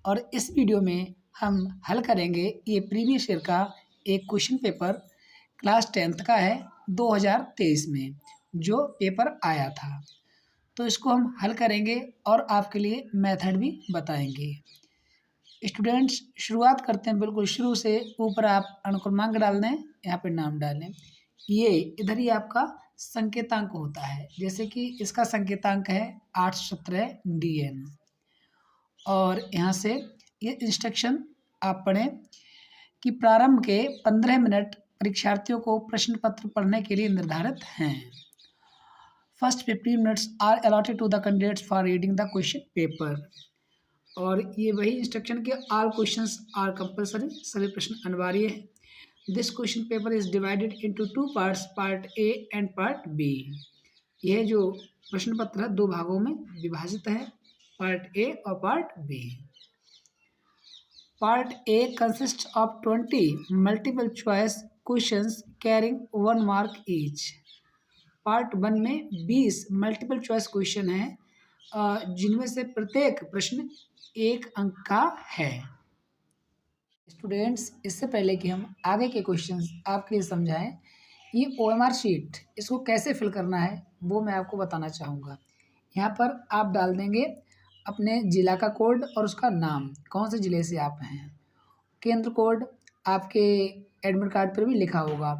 और इस वीडियो में हम हल करेंगे ये प्रीवियस ईयर का एक क्वेश्चन पेपर क्लास 10th का है 2023 में जो पेपर आया था। तो इसको हम हल करेंगे और आपके लिए मेथड भी बताएंगे। स्टूडेंट्स शुरुआत करते हैं बिल्कुल शुरू से। ऊपर आप अनुक्रमांक डाल दें, यहाँ पे नाम डालें। ये इधर ही आपका संकेतांक होता है, जैसे कि इसका संकेतांक है 817 DN। और यहाँ से ये इंस्ट्रक्शन आप पढ़ें कि प्रारंभ के 15 मिनट परीक्षार्थियों को प्रश्न पत्र पढ़ने के लिए निर्धारित हैं। First 15 minutes are allotted to the candidates for reading the question paper. और ये वही इंस्ट्रक्शन के ऑल क्वेश्चंस आर कंपलसरी, सभी प्रश्न अनिवार्य है। This question paper is divided into 2 parts, part A and part B. यह जो प्रश्न पत्र है 2 भागों में विभाजित है, पार्ट ए और part B. Part A consist of 20 multiple choice questions carrying 1 mark each. Part 1 में 20 मल्टीपल चॉइस क्वेश्चन है जिनमें से प्रत्येक प्रश्न 1 अंक का है। स्टूडेंट्स, इससे पहले कि हम आगे के क्वेश्चंस आपके लिए समझाएं, ये OMR शीट इसको कैसे फिल करना है वो मैं आपको बताना चाहूँगा। यहाँ पर आप डाल देंगे अपने ज़िला का कोड और उसका नाम, कौन से ज़िले से आप हैं। केंद्र कोड आपके एडमिट कार्ड पर भी लिखा होगा।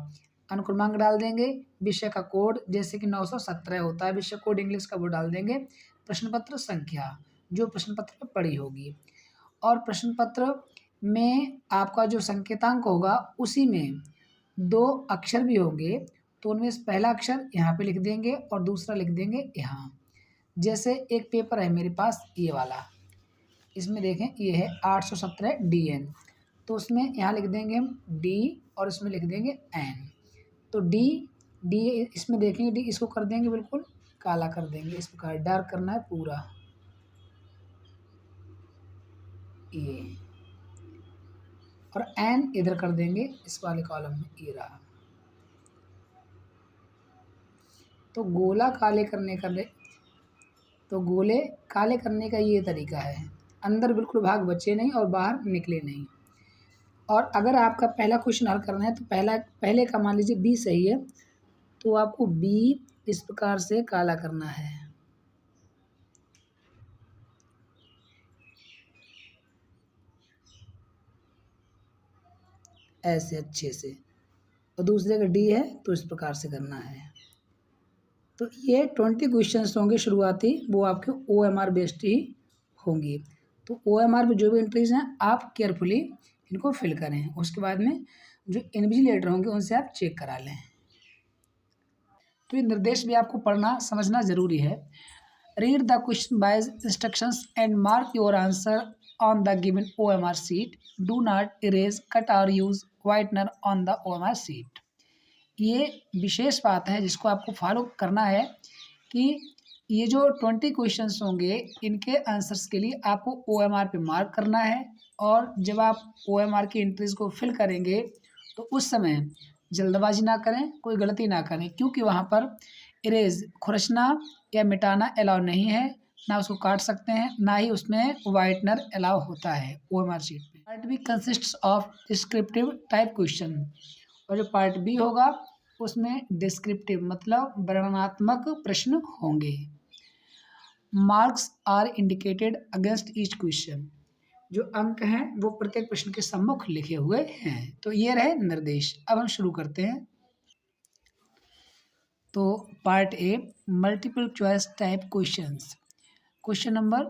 अनुक्रमांक डाल देंगे, विषय का कोड जैसे कि 917 होता है विषय कोड इंग्लिश का, वो डाल देंगे। प्रश्न पत्र संख्या जो प्रश्न पत्र में पड़ी होगी, और प्रश्न पत्र में आपका जो संकेतांक होगा उसी में 2 अक्षर भी होंगे, तो उनमें से पहला अक्षर यहाँ पे लिख देंगे और दूसरा लिख देंगे यहाँ। जैसे एक पेपर है मेरे पास ये वाला, इसमें देखें ये है 817 DN, तो उसमें यहाँ लिख देंगे हम D और इसमें लिख देंगे N। तो D इसमें देखेंगे D, इसको कर देंगे बिल्कुल काला कर देंगे, इस प्रकार डार्क करना है पूरा ये, और N इधर कर देंगे इस वाले कॉलम में, ये रहा। तो गोले काले करने का ये तरीका है, अंदर बिल्कुल भाग बचे नहीं और बाहर निकले नहीं। और अगर आपका पहला क्वेश्चन हल करना है तो पहले का मान लीजिए B सही है, तो आपको B इस प्रकार से काला करना है, ऐसे अच्छे से। और दूसरे का D है तो इस प्रकार से करना है। तो ये 20 क्वेश्चंस होंगे शुरुआती, वो आपके OMR बेस्ड ही होंगी। तो OMR में जो भी एंट्रीज हैं आप केयरफुली इनको फिल करें, उसके बाद में जो इन्विजिलेटर होंगे उनसे आप चेक करा लें। तो ये निर्देश भी आपको पढ़ना समझना ज़रूरी है। Read the question wise instructions and mark your answer on the given OMR sheet. Do not erase, cut और use whitener on the OMR sheet. ये विशेष बात है जिसको आपको फॉलो करना है कि ये जो 20 क्वेश्चंस होंगे इनके आंसर्स के लिए आपको OMR पे मार्क करना है, और जब आप OMR की एंट्रीज को फिल करेंगे तो उस समय जल्दबाजी ना करें, कोई गलती ना करें, क्योंकि वहाँ पर इरेज खुरचना या मिटाना अलाउ नहीं है, ना उसको काट सकते हैं, ना ही उसमें वाइटनर अलाउ होता है OMR शीट पे। Part B consist of descriptive type question, और जो पार्ट बी होगा उसमें डिस्क्रिप्टिव मतलब वर्णनात्मक प्रश्न होंगे। Marks are indicated against each question, जो अंक हैं वो प्रत्येक प्रश्न के सम्मुख लिखे हुए हैं। तो ये रहे निर्देश। अब हम शुरू करते हैं। तो part A multiple choice type questions, question number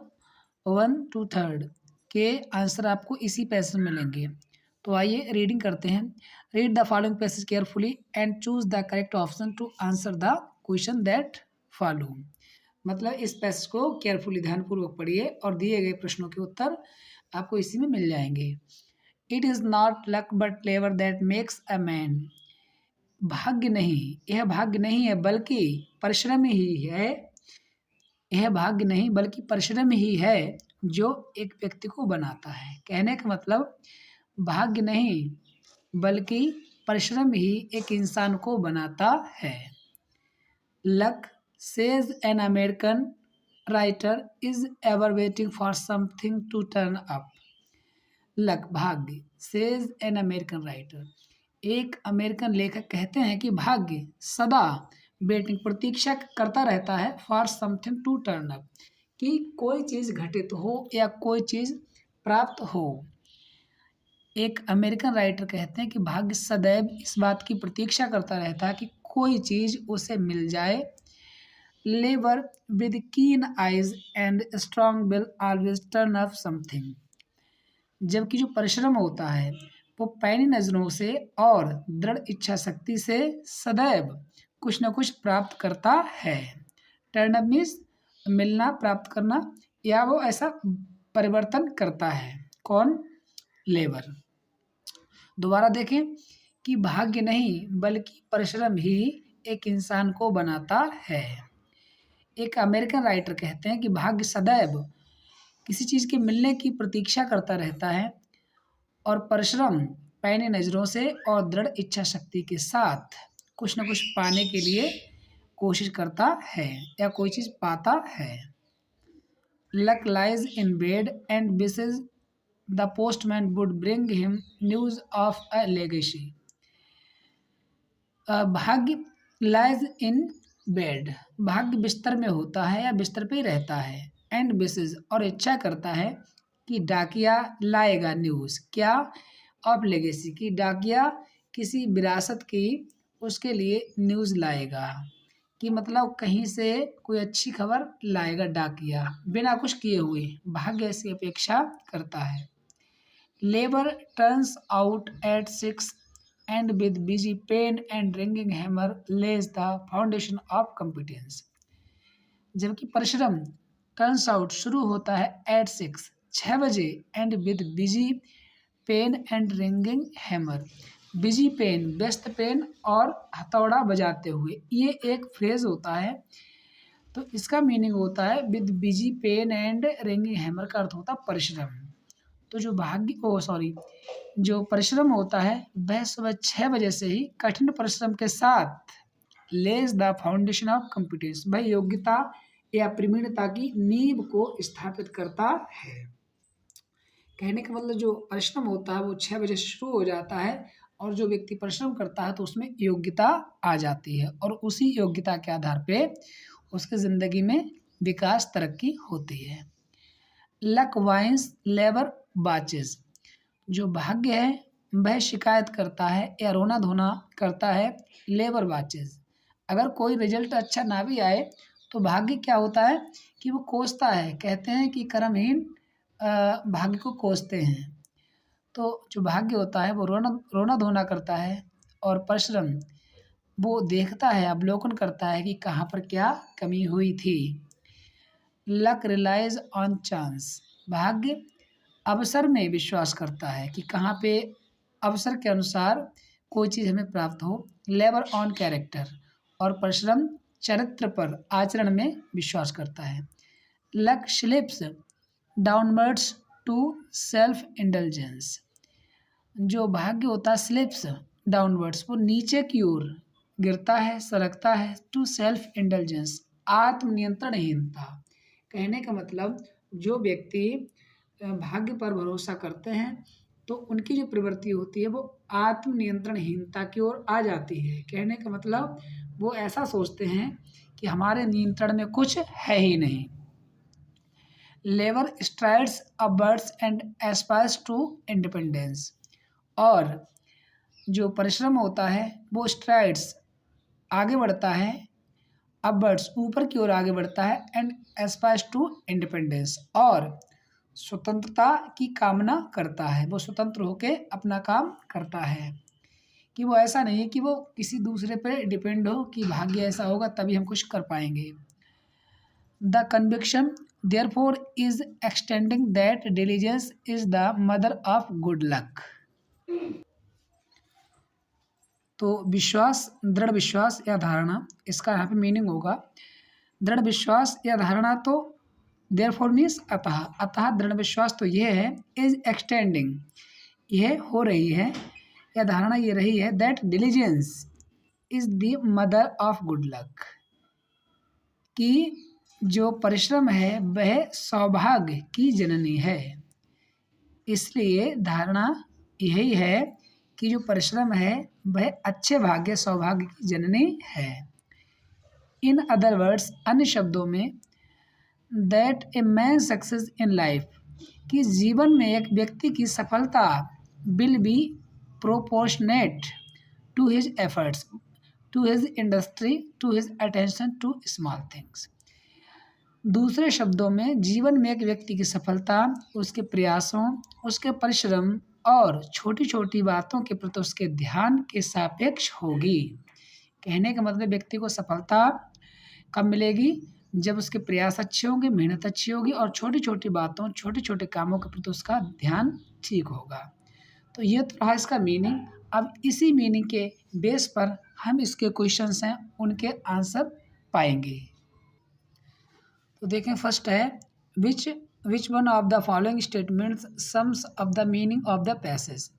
1 to 3 के आंसर आपको इसी पैसेज में मिलेंगे। तो आइए रीडिंग करते हैं। Read the following passage carefully and choose the correct option to answer the question that follow. मतलब इस पैसेज को केयरफुली ध्यानपूर्वक पढ़िए और दिए गए प्रश्नों के उत्तर आपको इसी में मिल जाएंगे। It is not luck but clever that makes a man. भाग्य नहीं, यह भाग्य नहीं है बल्कि परिश्रम ही है, यह भाग्य नहीं बल्कि परिश्रम ही है जो एक व्यक्ति को बनाता है। कहने का मतलब भाग्य नहीं बल्कि परिश्रम ही एक इंसान को बनाता है। Luck says an American writer is ever waiting for something to turn up. Luck भाग्य, सेज एन अमेरिकन राइटर, एक अमेरिकन लेखक कहते हैं कि भाग्य सदा वेटिंग प्रतीक्षा करता रहता है for something to turn up, कि कोई चीज़ घटित हो या कोई चीज़ प्राप्त हो। एक अमेरिकन राइटर कहते हैं कि भाग्य सदैव इस बात की प्रतीक्षा करता रहता है कि कोई चीज़ उसे मिल जाए। लेबर विद कीन eyes and strong will always turn up something, जबकि जो परिश्रम होता है वो पैनी नज़रों से और दृढ़ इच्छा शक्ति से सदैव कुछ न कुछ प्राप्त करता है। टर्न अप मीन्स मिलना, प्राप्त करना, या वो ऐसा परिवर्तन करता है। कौन? लेबर। दोबारा देखें कि भाग्य नहीं बल्कि परिश्रम ही एक इंसान को बनाता है। एक अमेरिकन राइटर कहते हैं कि भाग्य सदैव किसी चीज़ के मिलने की प्रतीक्षा करता रहता है और परिश्रम पैनी नज़रों से और दृढ़ इच्छा शक्ति के साथ कुछ न कुछ पाने के लिए कोशिश करता है या कोई चीज़ पाता है। Luck lies in bed and wishes the postman would bring him news of a legacy. भाग्य लाइज इन बेड, भाग्य बिस्तर में होता है या बिस्तर पे ही रहता है। एंड विशेज, और इच्छा करता है कि डाकिया लाएगा न्यूज़, क्या? ऑफ लेगेसी, की डाकिया किसी विरासत की उसके लिए न्यूज़ लाएगा, कि मतलब कहीं से कोई अच्छी खबर लाएगा डाकिया बिना कुछ किए हुए, भाग्य ऐसी अपेक्षा करता है। Labour turns out at 6 and with busy pen and ringing hammer lays the foundation of competence, जबकि परिश्रम टर्न्स आउट शुरू होता है एट 6 बजे, and with busy pen and ringing hammer, busy pen व्यस्त पेन और हथौड़ा बजाते हुए, ये एक फ्रेज होता है। तो इसका मीनिंग होता है with busy pen and ringing hammer का अर्थ होता है परिश्रम। तो जो जो परिश्रम होता है वह सुबह 6 बजे से ही कठिन परिश्रम के साथ लेज द फाउंडेशन ऑफ कॉम्पिटेंस, वह योग्यता या प्रवीणता की नींव को स्थापित करता है। कहने का मतलब जो परिश्रम होता है वो 6 बजे से शुरू हो जाता है और जो व्यक्ति परिश्रम करता है तो उसमें योग्यता आ जाती है और उसी योग्यता के आधार पे उसके ज़िंदगी में विकास तरक्की होती है। लक वाइन्स लेबर बाचेस, जो भाग्य है वह शिकायत करता है या रोना धोना करता है लेबर बाचेस, अगर कोई रिजल्ट अच्छा ना भी आए तो भाग्य क्या होता है कि वो कोसता है। कहते हैं कि कर्महीन भाग्य को कोसते हैं। तो जो भाग्य होता है वो रोना धोना करता है और परिश्रम वो देखता है, अवलोकन करता है कि कहाँ पर क्या कमी हुई थी। लक रिलाइज ऑन चांस, भाग्य अवसर में विश्वास करता है कि कहाँ पे अवसर के अनुसार कोई चीज़ हमें प्राप्त हो। लेबर ऑन कैरेक्टर, और परिश्रम चरित्र पर, आचरण में विश्वास करता है। Luck slips downwards to self indulgence, जो भाग्य होता है स्लिप्स डाउनवर्ड्स, वो नीचे की ओर गिरता है, सरकता है, टू सेल्फ इंडल्जेंस, आत्मनियंत्रणहीनता। कहने का मतलब जो व्यक्ति भाग्य पर भरोसा करते हैं तो उनकी जो प्रवृत्ति होती है वो आत्मनियंत्रणहीनता की ओर आ जाती है। कहने का मतलब वो ऐसा सोचते हैं कि हमारे नियंत्रण में कुछ है ही नहीं। Labour strides upwards and aspires to independence, और जो परिश्रम होता है वो स्ट्राइड्स आगे बढ़ता है, अपवर्ड्स ऊपर की ओर आगे बढ़ता है, एंड एस्पायर्स टू इंडिपेंडेंस, और स्वतंत्रता की कामना करता है। वो स्वतंत्र होकर अपना काम करता है, कि वो ऐसा नहीं है कि वो किसी दूसरे पे डिपेंड हो कि भाग्य ऐसा होगा तभी हम कुछ कर पाएंगे। The conviction therefore is extending that diligence is the mother of good luck. तो विश्वास, दृढ़ विश्वास या धारणा, इसका यहाँ पे मीनिंग होगा दृढ़ विश्वास या धारणा। तो देयरफॉर मीन्स अतः, अतः दृढ़ विश्वास तो ये है, इज एक्सटेंडिंग यह हो रही है या धारणा ये रही है, that diligence is the mother of good luck, कि जो परिश्रम है वह सौभाग्य की जननी है। इसलिए धारणा यही है कि जो परिश्रम है वह अच्छे भाग्य सौभाग्य की जननी है। इन अदर वर्ड्स, अन्य शब्दों में, that a man success in life, कि जीवन में एक व्यक्ति की सफलता will be proportionate to his efforts, to his industry, to his attention to small things. दूसरे शब्दों में, जीवन में एक व्यक्ति की सफलता उसके प्रयासों, उसके परिश्रम और छोटी छोटी बातों के प्रति उसके ध्यान के सापेक्ष होगी। कहने का मतलब, व्यक्ति को सफलता कब मिलेगी? जब उसके प्रयास अच्छे होंगे, मेहनत अच्छी होगी और छोटी छोटी बातों, छोटे छोटे कामों के प्रति उसका ध्यान ठीक होगा। तो ये तो रहा इसका मीनिंग। अब इसी मीनिंग के बेस पर हम इसके क्वेश्चंस हैं उनके आंसर पाएंगे। तो देखें, फर्स्ट है, which one of the following statements sums up the meaning of the passage,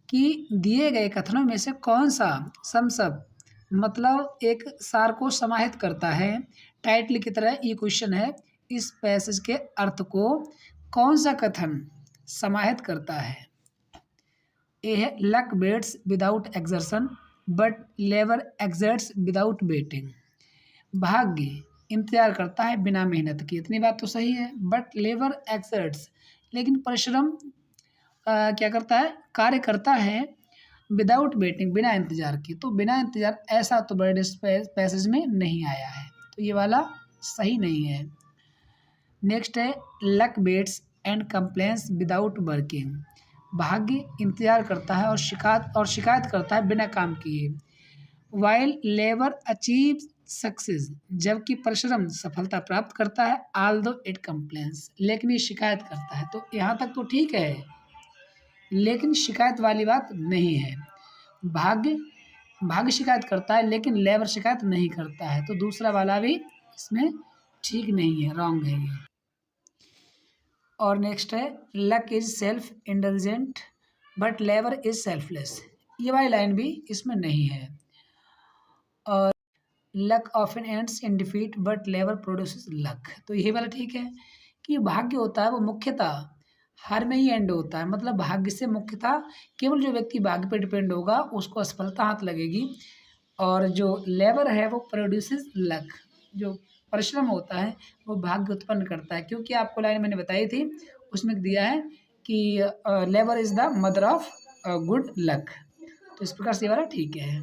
कि दिए गए कथनों में से कौन सा सम्स अप मतलब एक सार को समाहित करता है। टाइटल की तरह ये क्वेश्चन है, इस पैसेज के अर्थ को कौन सा कथन समाहित करता है। ए है, luck waits without exertion but labour exerts without waiting. भाग्य इंतजार करता है बिना मेहनत के, इतनी बात तो सही है। बट लेबर एक्सर्ट्स, लेकिन परिश्रम क्या करता है, कार्य करता है विदाउट वेटिंग, बिना इंतजार के। तो बिना इंतजार ऐसा तो बड़े पैसेज में नहीं आया है, तो ये वाला सही नहीं है। नेक्स्ट है, luck waits and complains without working. भाग्य इंतजार करता है और शिकायत करता है बिना काम किए। वाइल लेबर अचीव सक्सेस, जबकि परिश्रम सफलता प्राप्त करता है। ऑल्दो इट कंप्लेंस, लेकिन ये शिकायत करता है। तो यहाँ तक तो ठीक है, लेकिन शिकायत वाली बात नहीं है। भाग्य शिकायत करता है लेकिन लेबर शिकायत नहीं करता है, तो दूसरा वाला भी इसमें ठीक नहीं है, रॉन्ग है ये। और नेक्स्ट है, luck is self indulgent but labour is selfless. ये वाली लाइन भी इसमें नहीं है। और luck often ends in defeat but labour produces luck, तो यही वाला ठीक है कि भाग्य होता है वो मुख्यतः हार में ही एंड होता है। मतलब भाग्य से मुख्यतः केवल जो व्यक्ति भाग्य पर डिपेंड होगा उसको असफलता हाथ लगेगी। और जो लेबर है वो प्रोड्यूसेस लक, जो परिश्रम होता है वो भाग्य उत्पन्न करता है। क्योंकि आपको लाइन मैंने बताई थी, उसमें दिया है कि labour is the mother of good luck, तो इस प्रकार से ये वाला ठीक है।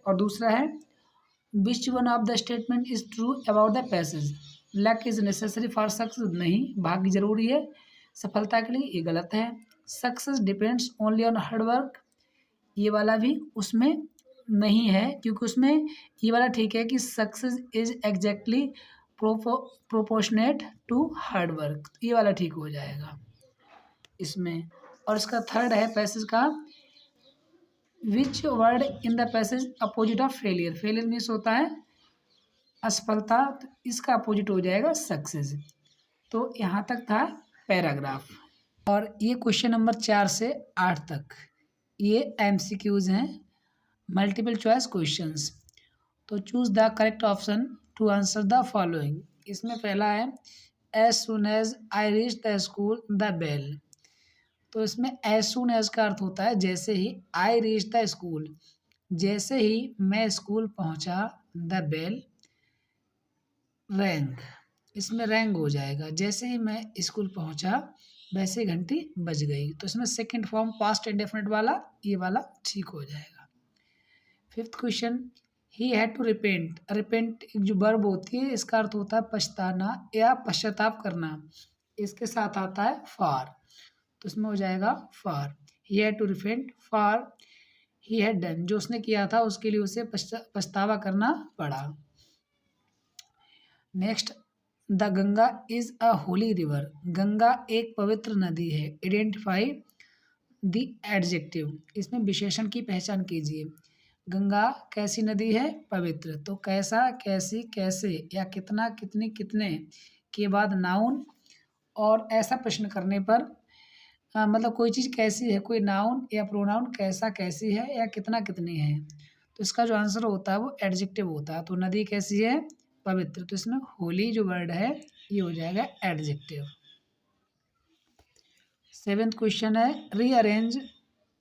और दूसरा है, which one of the statement is true about the passage, luck is necessary for success. नहीं, भाग्य जरूरी है सफलता के लिए, ये गलत है। Success depends only on hard work, ये वाला भी उसमें नहीं है, क्योंकि उसमें ये वाला ठीक है कि success is exactly proportionate to hard work, ये वाला ठीक हो जाएगा इसमें। और इसका थर्ड है पैसेज का, which word in the passage opposite of failure. Failure means होता है असफलता, तो इसका अपोजिट हो जाएगा सक्सेस। तो यहाँ तक था पैराग्राफ। और ये क्वेश्चन नंबर 4 से 8 तक ये MCQs हैं, मल्टीपल चॉइस क्वेश्चंस। तो choose the correct option to answer the following. इसमें पहला है, as soon as I reach the school the bell. तो इसमें एज सुन एज का अर्थ होता है जैसे ही, आई रीच द स्कूल जैसे ही मैं स्कूल पहुंचा, द बेल रैंग, इसमें रैंग हो जाएगा, जैसे ही मैं स्कूल पहुंचा वैसे घंटी बज गई। तो इसमें सेकंड फॉर्म पास्ट इंडेफिनिट वाला, ये वाला ठीक हो जाएगा। Fifth question, he had to repent. Repent एक जो वर्ब होती है, इसका अर्थ होता है पछताना या पश्चाताप करना, इसके साथ आता है फॉर, तो इसमें हो जाएगा for. He had to repent for he had done, जो उसने किया था उसके लिए उसे पछतावा करना पड़ा। Next, the Ganga is a Holi river. Ganga एक पवित्र नदी है। आइडेंटिफाई द एडजेक्टिव, इसमें विशेषण की पहचान कीजिए। गंगा कैसी नदी है? पवित्र। तो कैसा, कैसी, कैसे या कितना, कितनी, कितने के बाद नाउन, और ऐसा प्रश्न करने पर मतलब कोई चीज़ कैसी है, कोई नाउन या प्रोनाउन, कैसा कैसी है या कितना कितनी है, तो इसका जो आंसर होता है वो एडजेक्टिव होता है। तो नदी कैसी है? पवित्र। तो इसमें होली जो वर्ड है ये हो जाएगा एडजेक्टिव। 7th क्वेश्चन है rearrange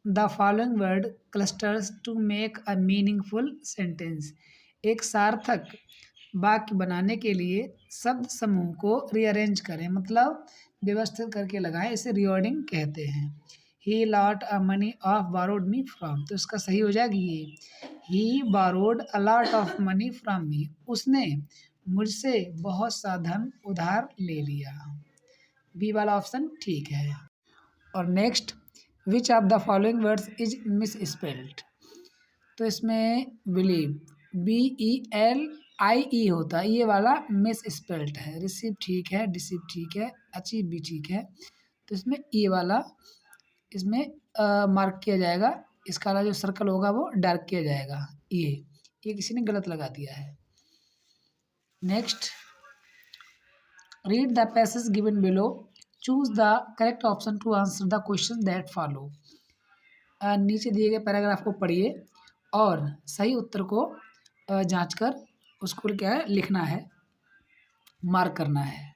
the following word clusters to make a meaningful sentence. एक सार्थक वाक्य बनाने के लिए शब्द समूह को रीअरेंज करें, मतलब व्यवस्थित करके लगाएं, इसे रीऑर्डिंग कहते हैं। He lot a money of borrowed me from, तो इसका सही हो जाएगी ये, he borrowed a lot of money from me, उसने मुझसे बहुत सा धन उधार ले लिया। बी वाला ऑप्शन ठीक है। और next, which of the following words is miss spelled, तो इसमें बिलीव BELIE होता है, ये वाला मिस स्पेल्ड है। रिसीव ठीक है, डिसीव ठीक है, अचीव भी ठीक है, तो इसमें ये वाला इसमें मार्क किया जाएगा, इसका वाला जो सर्कल होगा वो डार्क किया जाएगा। ये किसी ने गलत लगा दिया है। Next, read the passage given below, choose the correct option to answer the question that follow. नीचे दिए गए पैराग्राफ को पढ़िए और सही उत्तर को जांच कर उसको क्या है लिखना है, मार्क करना है।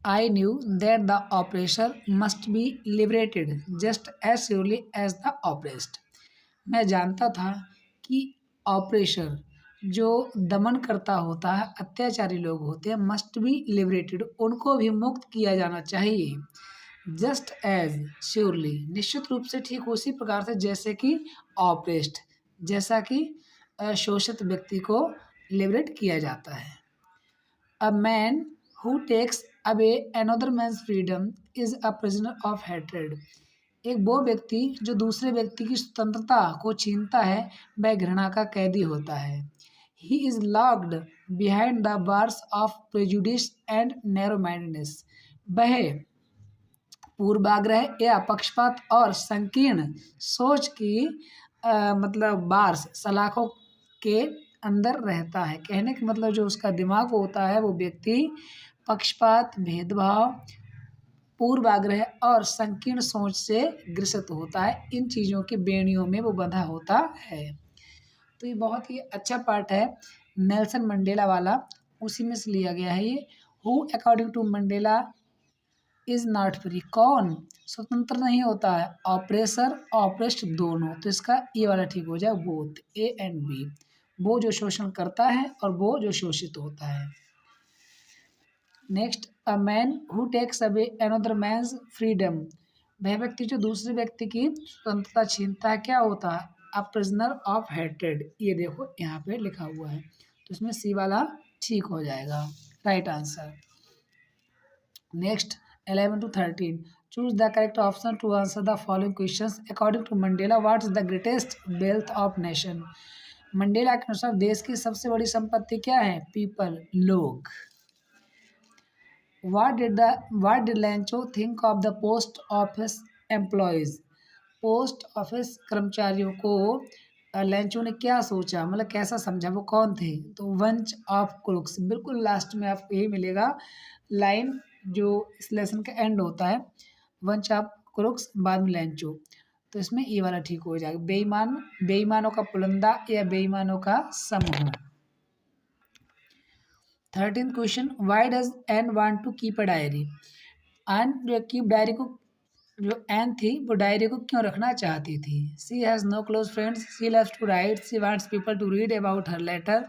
I knew that the oppressor must be liberated just as surely as the oppressed. मैं जानता था कि ऑपरेशर जो दमन करता होता है, अत्याचारी लोग होते हैं, मस्ट बी लिबरेटेड, उनको भी मुक्त किया जाना चाहिए। जस्ट एज श्योरली, निश्चित रूप से ठीक उसी प्रकार से जैसे कि ऑपरेस्ड, जैसा कि शोषित व्यक्ति को लिबरेट किया जाता है। A man who takes away another man's freedom is a prisoner of hatred. एक वो व्यक्ति जो दूसरे व्यक्ति की स्वतंत्रता को छीनता है, वह घृणा का कैदी होता है। He is locked behind the bars of prejudice and narrow mindness. वह पूर्वाग्रह या पक्षपात और संकीर्ण सोच की मतलब बार्स सलाखों के अंदर रहता है। कहने का मतलब जो उसका दिमाग होता है वो व्यक्ति पक्षपात, भेदभाव, पूर्वाग्रह और संकीर्ण सोच से ग्रसित होता है। इन चीज़ों की बेड़ियों में वो बंधा होता है। तो ये बहुत ही अच्छा पार्ट है नेल्सन मंडेला वाला, उसी में से लिया गया है ये। Who according to Mandela is not free, कौन स्वतंत्र नहीं होता है, ऑपरेसर ऑपरेस्ट दोनों। तो इसका ये वाला ठीक हो जाए, बोथ A and B, वो जो शोषण करता है और वो जो शोषित होता है। Next, a man who takes away another man's freedom, वह व्यक्ति जो दूसरे व्यक्ति की स्वतंत्रता छीनता है, क्या होता है, अ प्रिजनर ऑफ हेट्रेड। ये देखो यहाँ पे लिखा हुआ है, तो इसमें सी वाला ठीक हो जाएगा, right answer. Next, 11 to 13, choose the correct option to answer the following questions. According to Mandela, what is the greatest wealth of nation? Mandela के अनुसार देश की सबसे बड़ी संपत्ति क्या है, पीपल, लोग। What did Lancho think of the post office employees? Post office कर्मचारियों को लैंचो ने क्या सोचा, मतलब कैसा समझा, वो कौन थे, तो वंच ऑफ क्रुक्स। बिल्कुल लास्ट में आपको यही मिलेगा लाइन जो इस लेसन का एंड होता है, वंच ऑफ क्रुक्स बाद में लैंचो। तो इसमें ये वाला ठीक हो जाएगा, बेईमान, बेईमानों का पुलंदा या बेईमानों का समूह। 13th question, why does Anne want to keep a diary. Anne जो कीप डायरी को, जो एन थी वो डायरी को क्यों रखना चाहती थी। She has no close friends, she loves to write, she wants people to read about her letter,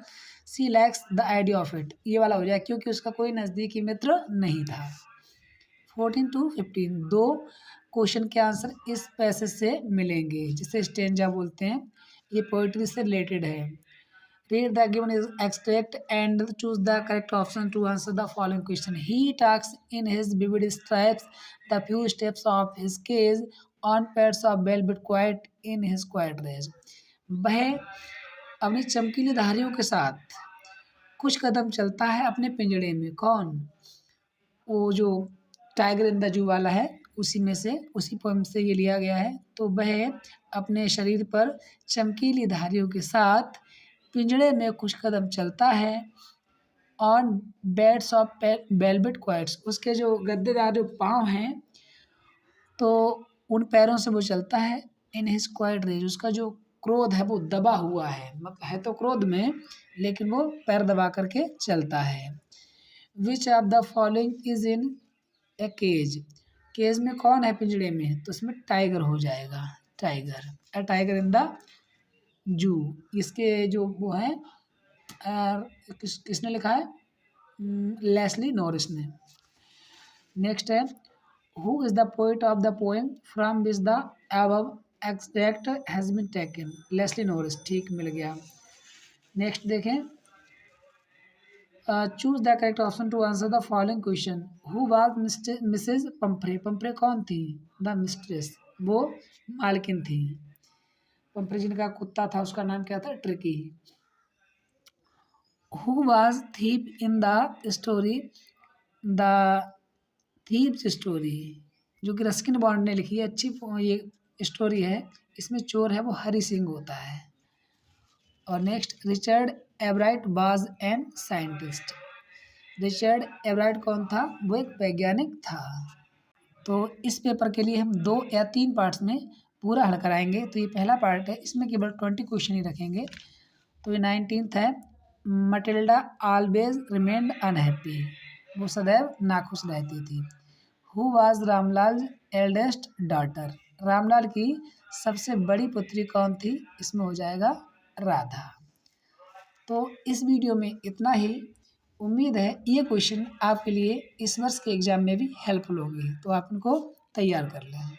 she lacks the idea of it. ये वाला हो जाए क्योंकि उसका कोई नज़दीकी मित्र नहीं था। 14 to 15, दो क्वेश्चन के आंसर इस पैसेज से मिलेंगे, जिसे स्टेंजा बोलते हैं, ये पोइट्री से रिलेटेड है। Read the given extract and choose the correct option to answer the following question. He talks in his vivid stripes the few steps of his cage on pads of velvet quiet in his quiet rage. वह अपनी चमकीली धारियों के साथ कुछ कदम चलता है अपने पिंजड़े में, कौन, वो जो टाइगर इन द जू वाला है, उसी में से, उसी पोएम से ये लिया गया है। तो वह अपने शरीर पर चमकीली धारियों के साथ पिंजड़े में कुछ कदम चलता है, ऑन बेड्स ऑफ वेलवेट क्वाइट्स, उसके जो गद्देदार जो पाँव हैं तो उन पैरों से वो चलता है। इन हिज क्वाइट रेज, उसका जो क्रोध है वो दबा हुआ है, मतलब है तो क्रोध में लेकिन वो पैर दबा करके चलता है। Which of the following is in a cage, cage में कौन है पिंजड़े में, तो इसमें टाइगर हो जाएगा, tiger. A tiger in the zoo, इसके जो वो हैं किसने लिखा है, लेस्ली नॉरिस ने। नेक्स्ट है, who is the poet of the poem from which the above extract has been taken, Leslie Norris, ठीक मिल गया। नेक्स्ट देखें, choose the correct option to answer the following question. Who was Mrs Pumphrey, Pumphrey कौन थी, the mistress, वो मालकिन थी। पंपरे जिनका कुत्ता था उसका नाम क्या था, tricky. Who was thief in the story, the thieves story, जो कि रस्किन बॉन्ड ने लिखी है, अच्छी ये स्टोरी है, इसमें चोर है वो हरी सिंह होता है। और next, Richard Ebright was an scientist, Richard Ebright कौन था, वो एक वैज्ञानिक था। तो इस पेपर के लिए हम 2 या 3 पार्ट्स में पूरा हल कराएंगे। तो ये पहला पार्ट है, इसमें केवल 20 क्वेश्चन ही रखेंगे। तो ये 19th है, मटिल्डा ऑलवेज रिमेन्ड अनहैप्पी, वो सदैव नाखुश रहती थी। Who was Ramlal eldest daughter, Ramlal की सबसे बड़ी पुत्री कौन थी, इसमें हो जाएगा राधा। तो इस वीडियो में इतना ही। उम्मीद है ये क्वेश्चन आपके लिए इस वर्ष के एग्ज़ाम में भी हेल्पफुल होंगे, तो आप इनको तैयार कर लें।